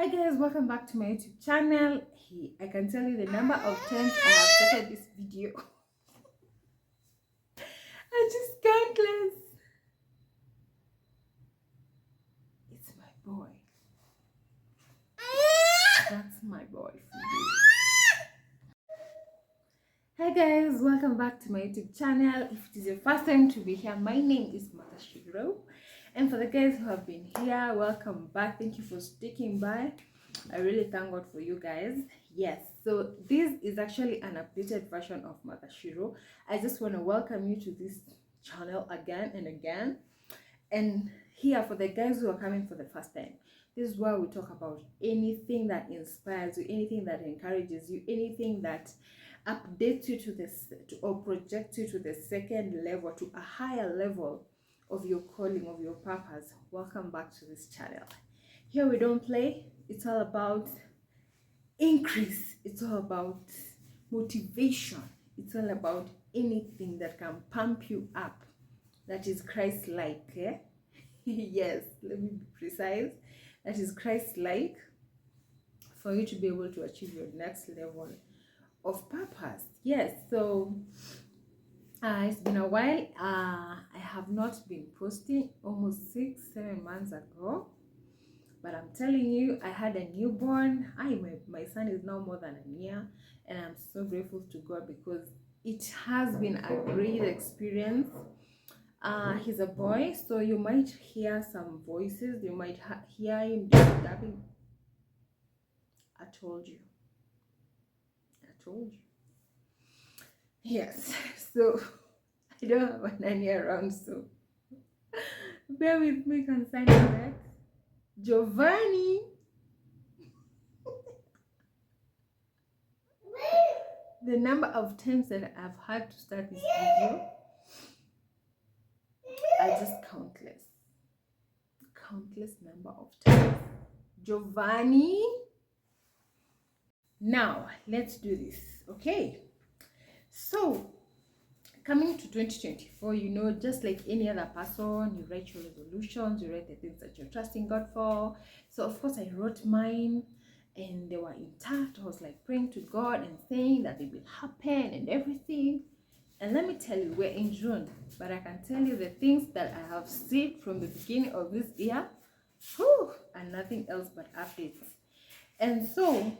Hi guys, welcome back to my YouTube channel. I can tell you the number of times I have started this video. I just countless. It's my boy. That's my boy for you. Hi guys, welcome back to my YouTube channel. If it is your first time to be here, my name is Shiro. And for the guys who have been here, welcome back. Thank you for sticking by. I really thank God for you guys. Yes, so this is actually an updated version of Shiro. I just want to welcome you to this channel again and again. And here, for the guys who are coming for the first time, this is where we talk about anything that inspires you, anything that encourages you, anything that updates you to this or projects you to the second level, to a higher level of your calling, of your purpose. Welcome back to this channel. Here we don't play. It's all about increase. It's all about motivation. It's all about anything that can pump you up, that is Christ-like. Yes, let me be precise. That is Christ-like, for you to be able to achieve your next level of purpose. Yes, so it's been a while. I have not been posting, almost 6-7 months ago. But I'm telling you, I had a newborn. My son is now more than a year, and I'm so grateful to God because it has been a great experience. He's a boy, so you might hear some voices. You might hear him disturbing. I told you. Yes, so I don't have a nanny around, so bear with me concerning that. Giovanni. The number of times that I've had to start this video are just countless. Countless number of times. Giovanni. Now, let's do this, okay? So, coming to 2024, you know, just like any other person, you write your resolutions, you write the things that you're trusting God for. So, of course, I wrote mine, and they were intact. I was like praying to God and saying that it will happen and everything. And let me tell you, we're in June, but I can tell you the things that I have seen from the beginning of this year, and nothing else but updates. And so,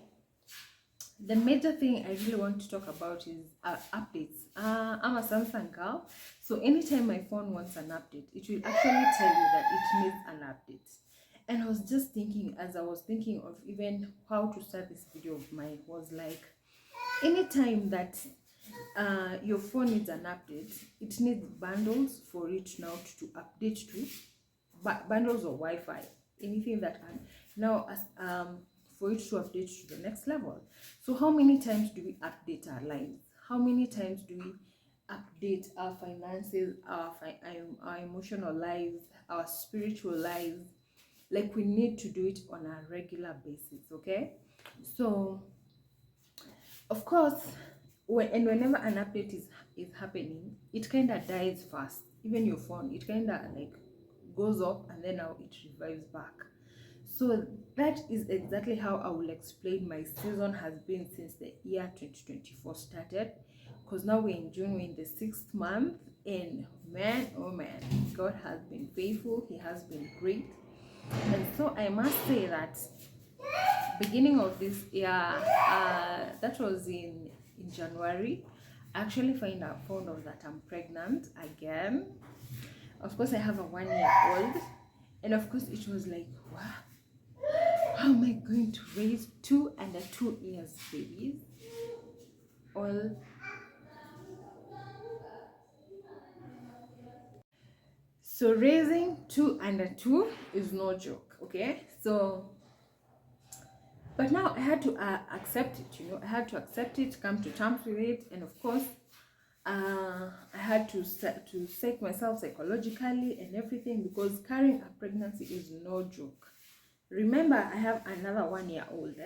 the major thing I really want to talk about is updates. I'm a Samsung girl, so anytime my phone wants an update, it will actually tell you that it needs an update. And I was just thinking, as I was thinking of even how to start this video of mine, was like, anytime that your phone needs an update, it needs bundles for it now to update to, bundles or Wi-Fi, anything that can now for it to update to the next level. So how many times do we update our lives? How many times do we update our finances, our emotional lives, our spiritual lives? Like, we need to do it on a regular basis, okay? So of course, whenever an update is happening, it kind of dies fast. Even your phone, it kind of like goes up and then now it revives back. So that is exactly how I will explain my season has been since the year 2024 started. Because now we're in June, we're in the 6th month, and man, oh man, God has been faithful. He has been great. And so I must say that beginning of this year, that was in January, I actually found out that I'm pregnant again. Of course, I have a 1-year-old, and of course it was like, wow, how am I going to raise 2 under 2 years babies? All so raising 2 under 2 is no joke, okay? So but now I had to accept it, you know. I had to accept it, come to terms with it, and of course, I had to set myself psychologically and everything, because carrying a pregnancy is no joke. Remember, I have another 1-year-old,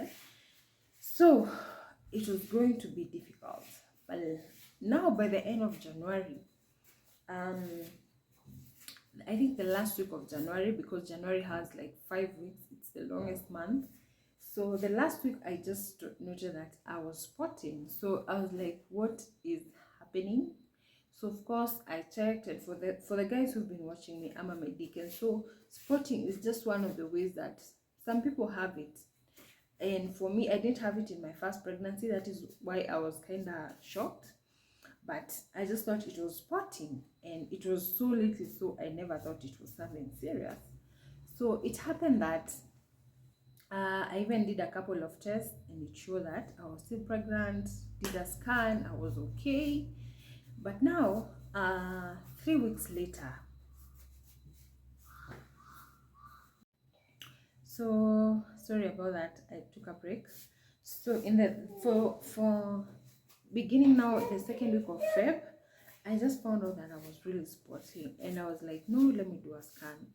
so it was going to be difficult. But now, by the end of January, I think the last week of January, because January has like 5 weeks, it's the longest month. So the last week I just noted that I was spotting. So I was like, what is happening? So of course I checked, and for the guys who've been watching me, I'm a medic, so spotting is just one of the ways that some people have it. And for me, I didn't have it in my first pregnancy. That is why I was kind of shocked. But I just thought it was spotting, and it was so little, so I never thought it was something serious. So it happened that I even did a couple of tests, and it showed that I was still pregnant. Did a scan, I was okay. But now, 3 weeks later, so sorry about that, I took a break. So in the for beginning now, the second week of Feb, I just found out that I was really spotting, and I was like, no, let me do a scan.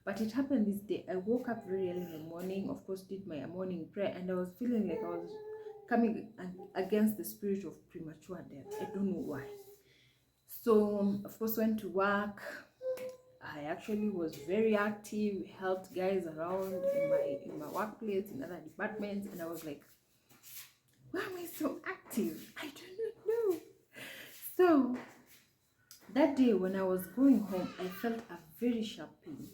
But it happened this day. I woke up very early in the morning, of course did my morning prayer, and I was feeling like I was coming against the spirit of premature death. I don't know why. So of course went to work. I actually was very active, helped guys around in my workplace, in other departments, and I was like, why am I so active? I do not know. So that day when I was going home, I felt a very sharp pain.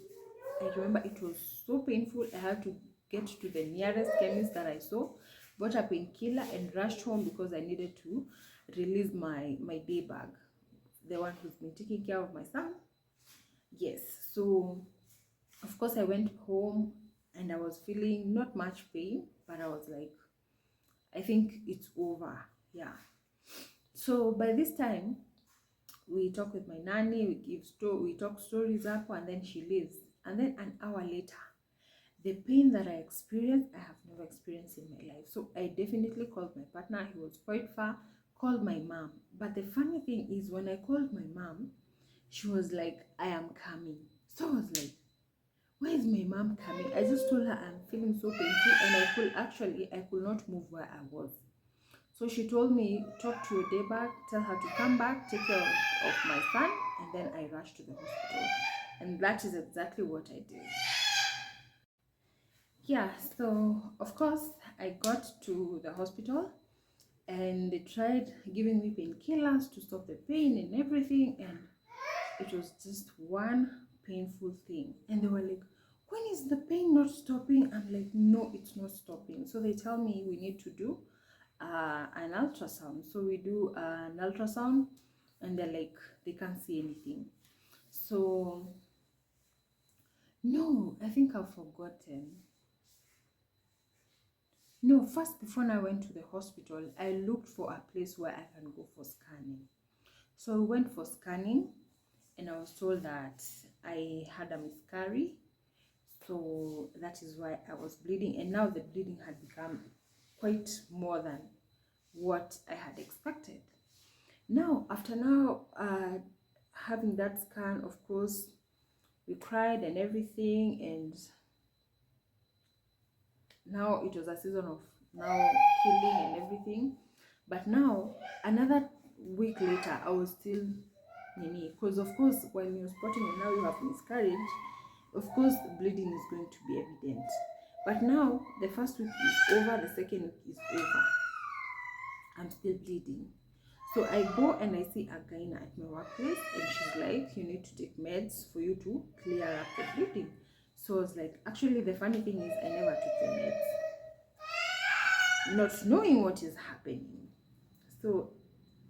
I remember it was so painful. I had to get to the nearest chemist that I saw, bought a painkiller, and rushed home because I needed to release my day bag, the one who's been taking care of my son. Yes, so of course I went home, and I was feeling not much pain, but I was like, I think it's over. Yeah. So by this time, we talk with my nanny, we talk stories up, and then she leaves. And then an hour later, the pain that I experienced, I have never experienced in my life. So I definitely called my partner. He was quite far. Called my mom. But the funny thing is, when I called my mom, she was like, I am coming. So I was like, where is my mom coming? I just told her I'm feeling so painful, and I could not move where I was. So she told me, talk to your day bag, tell her to come back, take care of my son, and then I rushed to the hospital. And that is exactly what I did. Yeah, so of course I got to the hospital, and they tried giving me painkillers to stop the pain and everything, and it was just one painful thing. And they were like, when is the pain not stopping? I'm like, no, it's not stopping. So they tell me we need to do an ultrasound. So we do an ultrasound, and they're like, they can't see anything. So no, I think I've forgotten. No, first, before I went to the hospital, I looked for a place where I can go for scanning. So we went for scanning, and I was told that I had a miscarriage. So that is why I was bleeding, and now the bleeding had become quite more than what I had expected. Now, after having that scan, of course, we cried and everything, and now it was a season of now healing and everything. But now, another week later, I was still nini, because of course when you're spotting and now you have miscarriage, of course bleeding is going to be evident. But now the first week is over, the second week is over, I'm still bleeding. So I go and I see a gyna at my workplace, and she's like, you need to take meds for you to clear up the bleeding. So I was like, actually the funny thing is I never took the meds, not knowing what is happening. So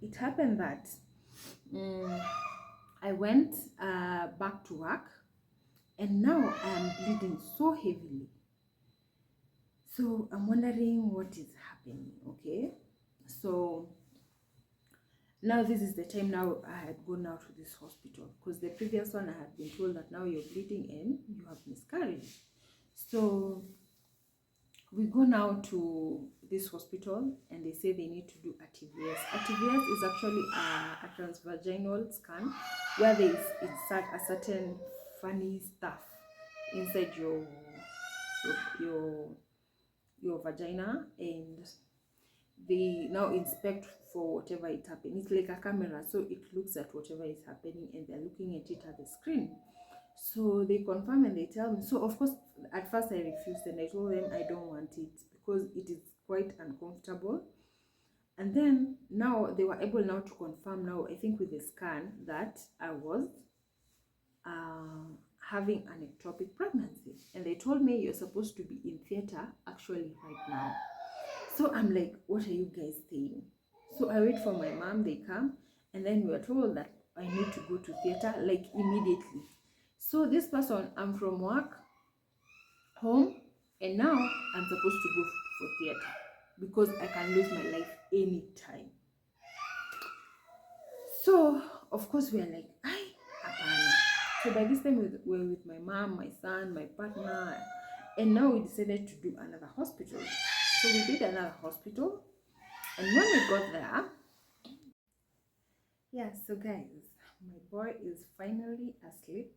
it happened that I went back to work, and now I am bleeding so heavily. So I'm wondering what is happening. Okay, so now this is the time now I had gone out to this hospital, because the previous one I had been told that now you're bleeding and you have miscarriage. So we go now to this hospital, and they say they need to do a TVS. A TVS is actually a transvaginal scan, where they insert a certain funny stuff inside your vagina, and they now inspect for whatever is happening. It's like a camera, so it looks at whatever is happening, and they're looking at it at the screen. So they confirm and they tell me. So of course, at first I refused and I told them I don't want it because it is quite uncomfortable. And then now they were able now to confirm now, I think with the scan, that I was uh, having an ectopic pregnancy. And they told me you're supposed to be in theater actually right now. So I'm like, what are you guys saying? So I wait for my mom, they come, and then we were told that I need to go to theater like immediately. So this person, I'm from work, home, and now I'm supposed to go for theater because I can lose my life anytime. So of course we are like, I apana. So by this time we're with my mom, my son, my partner, and now we decided to do another hospital. So we did another hospital, and when we got there, yeah, so guys, my boy is finally asleep,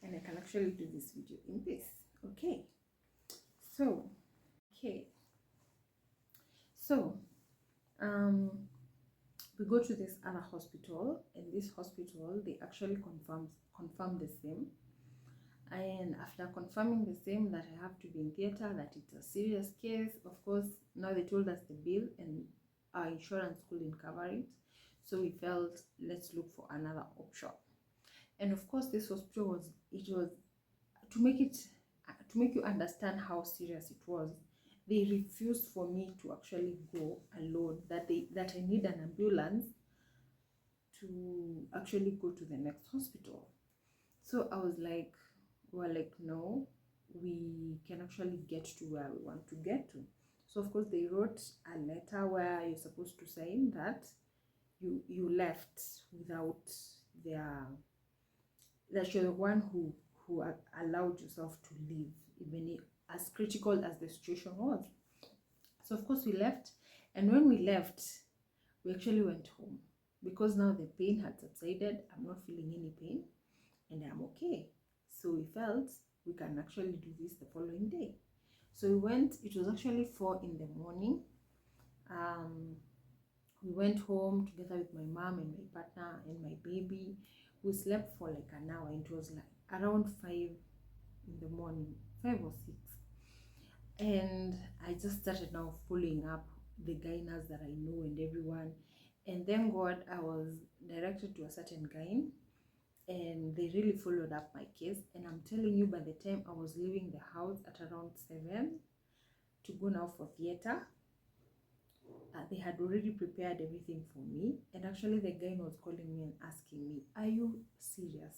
and I can actually do this video in this. Okay, so okay, so um we go to this other hospital, and this hospital they actually confirm the same. And after confirming the same, that I have to be in theater, that it's a serious case, of course now they told us the bill and our insurance couldn't cover it, so we felt let's look for another option. And of course this hospital was, it was to make you understand how serious it was. They refused for me to actually go alone, that I need an ambulance to actually go to the next hospital. So I was like, we're like, no, we can actually get to where we want to get to. So of course they wrote a letter where you're supposed to sign that you left without their, that you're the one who allowed yourself to leave, even as critical as the situation was. So of course we left, and when we left, we actually went home because now the pain had subsided. I'm not feeling any pain and I'm okay. So we felt we can actually do this the following day. So we went, it was actually 4 in the morning. We went home together with my mom and my partner and my baby. We slept for like an hour. It was like around 5 in the morning, 5 or 6. And I just started now following up the gynaes that I know and everyone. And thank God I was directed to a certain gyne, and they really followed up my case. And I'm telling you, by the time I was leaving the house at around 7 to go now for theater, they had already prepared everything for me. And actually the guy was calling me and asking me, are you serious?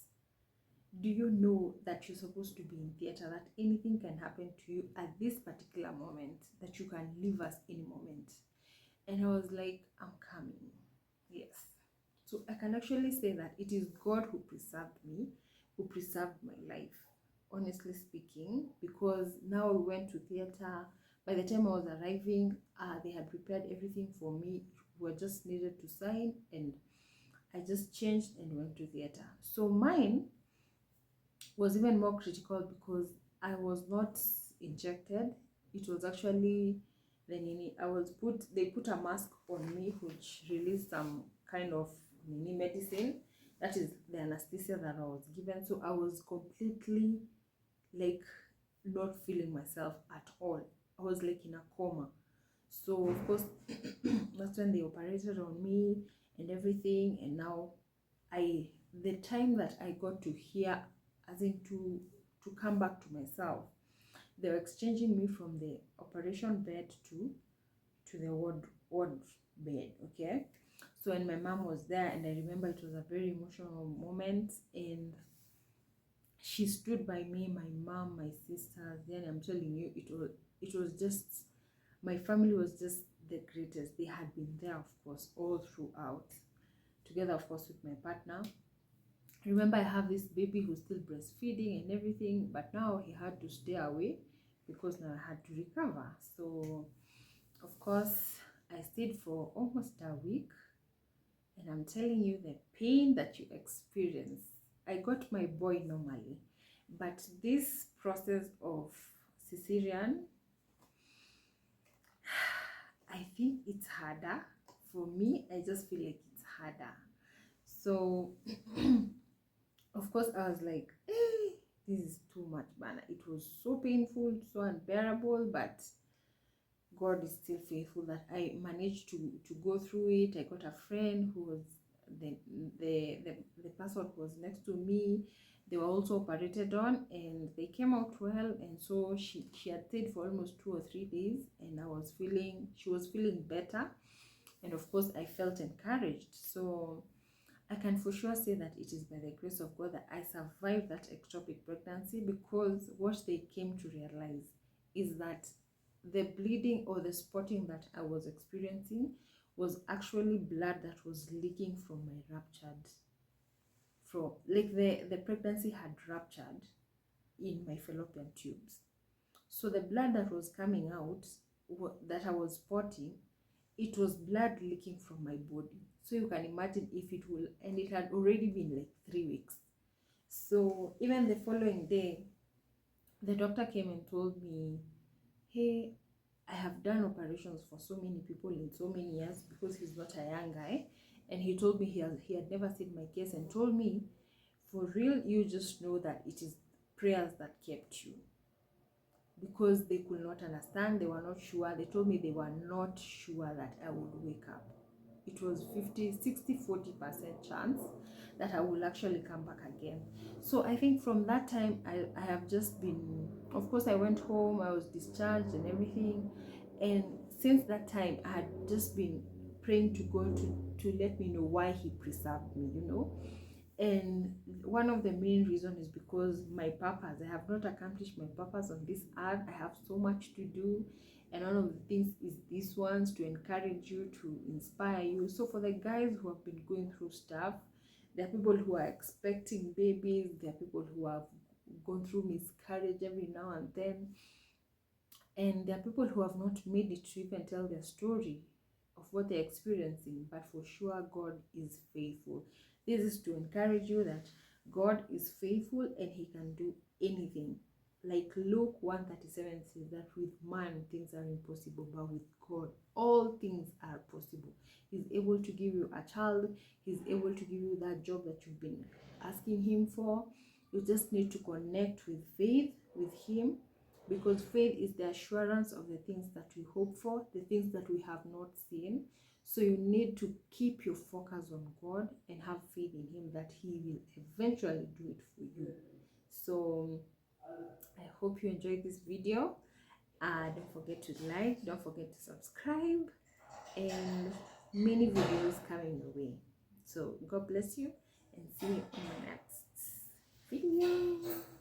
Do you know that you're supposed to be in theater, that anything can happen to you at this particular moment, that you can leave us any moment? And I was like, I'm coming. Yes. So I can actually say that it is God who preserved me, who preserved my life, honestly speaking, because now we went to theater. By the time I was arriving, they had prepared everything for me. We just needed to sign, and I just changed and went to theater. So mine was even more critical because I was not injected. It was actually they put a mask on me which released some kind of medicine, that is the anesthesia that I was given. So I was completely like not feeling myself at all. I was like in a coma. So of course that's when they operated on me and everything. And now the time that I got to hear, as in to come back to myself, they were exchanging me from the operation bed to the ward bed. Okay, so when my mom was there, and I remember it was a very emotional moment, and she stood by me, my mom, my sisters. Then I'm telling you, it was just, my family was just the greatest. They had been there, of course, all throughout, together of course with my partner. Remember, I have this baby who's still breastfeeding and everything, but now he had to stay away because now I had to recover. So of course I stayed for almost a week, and I'm telling you, the pain that you experience, I got my boy normally, but this process of cesarean, I think it's harder for me. I just feel like it's harder. So Of course, I was like, hey, this is too much, man. It was so painful, so unbearable, but God is still faithful that I managed to go through it. I got a friend who was the the person who was next to me. They were also operated on, and they came out well. And so she had stayed for almost 2 or 3 days, and she was feeling better, and of course I felt encouraged. So I can for sure say that it is by the grace of God that I survived that ectopic pregnancy, because what they came to realize is that the bleeding or the spotting that I was experiencing was actually blood that was leaking from my ruptured, from like the pregnancy had ruptured in my fallopian tubes. So the blood that was coming out, that I was spotting, it was blood leaking from my body. So you can imagine if it will, and it had already been like 3 weeks. So even the following day, the doctor came and told me, hey, I have done operations for so many people in so many years, because he's not a young guy. And he told me he had never seen my case, and told me, for real, you just know that it is prayers that kept you, because they could not understand. They were not sure. They told me they were not sure that I would wake up. It was 50, 60, 40% chance that I will actually come back again. So I think from that time, I have just been, of course, I went home, I was discharged and everything. And since that time, I had just been praying to God to let me know why he preserved me, you know. And one of the main reasons is because my purpose, I have not accomplished my purpose on this earth. I have so much to do, and one of the things is these ones, to encourage you, to inspire you. So for the guys who have been going through stuff, there are people who are expecting babies, there are people who have gone through miscarriage every now and then, and there are people who have not made it to even tell their story of what they're experiencing, but for sure God is faithful. This is to encourage you that God is faithful and he can do anything. Like Luke 1:37 says that with man things are impossible, but with God all things are possible. He's able to give you a child. He's able to give you that job that you've been asking him for. You just need to connect with faith with him, because faith is the assurance of the things that we hope for, the things that we have not seen. So you need to keep your focus on God and have faith in him that he will eventually do it for you. So I hope you enjoyed this video. Don't forget to like, don't forget to subscribe, and many videos coming your way. So God bless you, and see you in my next video.